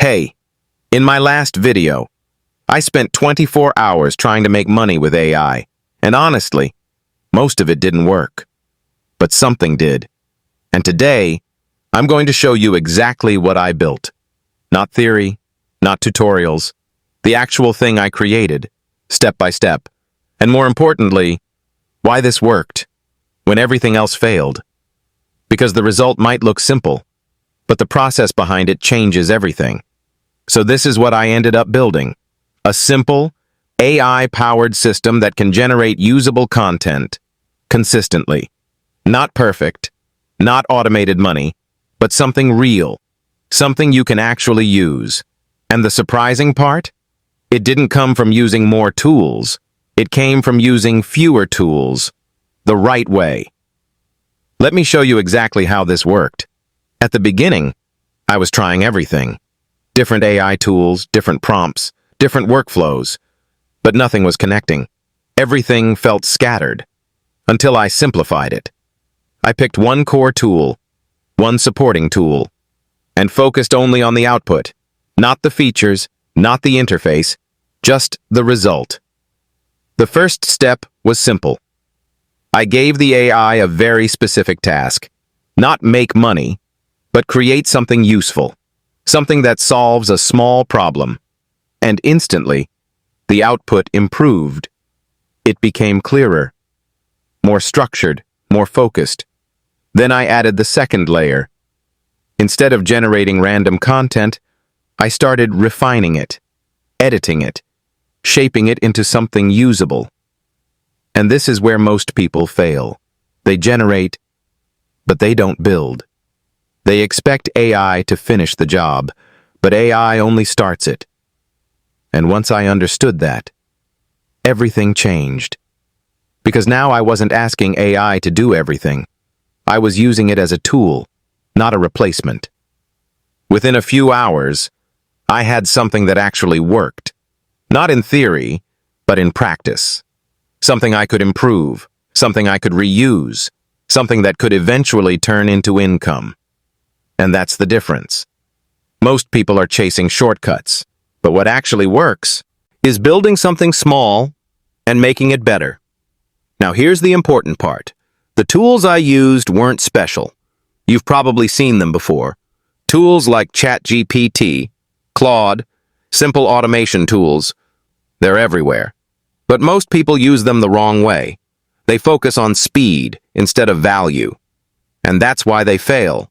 Hey, in my last video, I spent 24 hours trying to make money with AI, and honestly, most of it didn't work. But something did. And today, I'm going to show you exactly what I built. Not theory, not tutorials, the actual thing I created, step by step. And more importantly, why this worked, when everything else failed. Because the result might look simple, but the process behind it changes everything. So this is what I ended up building. A simple, AI-powered system that can generate usable content consistently. Not perfect, not automated money, but something real, something you can actually use. And the surprising part? It didn't come from using more tools. It came from using fewer tools, the right way. Let me show you exactly how this worked. At the beginning, I was trying everything. Different AI tools, different prompts, different workflows, but nothing was connecting. Everything felt scattered, until I simplified it. I picked one core tool, one supporting tool, and focused only on the output, not the features, not the interface, just the result. The first step was simple. I gave the AI a very specific task, not make money, but create something useful, something that solves a small problem. And instantly, the output improved. It became clearer, more structured, more focused. Then I added the second layer. Instead of generating random content, I started refining it, editing it, shaping it into something usable. And this is where most people fail. They generate, but they don't build. They expect AI to finish the job, but AI only starts it. And once I understood that, everything changed. Because now I wasn't asking AI to do everything. I was using it as a tool, not a replacement. Within a few hours, I had something that actually worked. Not in theory, but in practice. Something I could improve, something I could reuse, something that could eventually turn into income. And that's the difference. Most people are chasing shortcuts, but what actually works is building something small and making it better. Now here's the important part. The tools I used weren't special. You've probably seen them before. Tools like ChatGPT, Claude, simple automation tools, they're everywhere. But most people use them the wrong way. They focus on speed instead of value. And that's why they fail.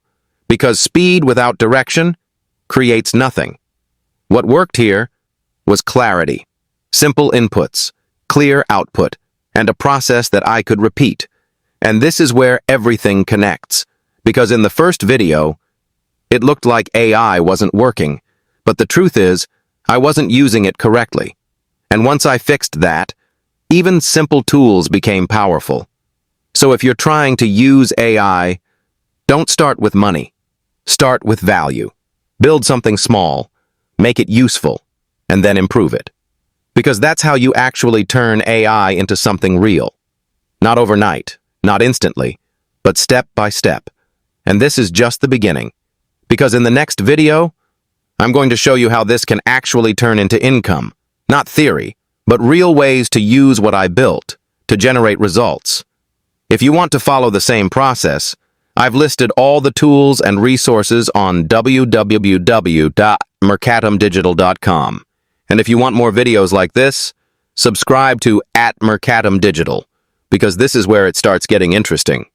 Because speed without direction creates nothing. What worked here was clarity, simple inputs, clear output, and a process that I could repeat. And this is where everything connects. Because in the first video, it looked like AI wasn't working. But the truth is, I wasn't using it correctly. And once I fixed that, even simple tools became powerful. So if you're trying to use AI, don't start with money. Start with value. Build something small, make it useful, and then improve it. Because that's how you actually turn AI into something real. Not overnight, not instantly, but step by step. And this is just the beginning. Because in the next video, I'm going to show you how this can actually turn into income. Not theory, but real ways to use what I built to generate results. If you want to follow the same process, I've listed all the tools and resources on www.mercatumdigital.com. And if you want more videos like this, subscribe to @mercatumdigital, because this is where it starts getting interesting.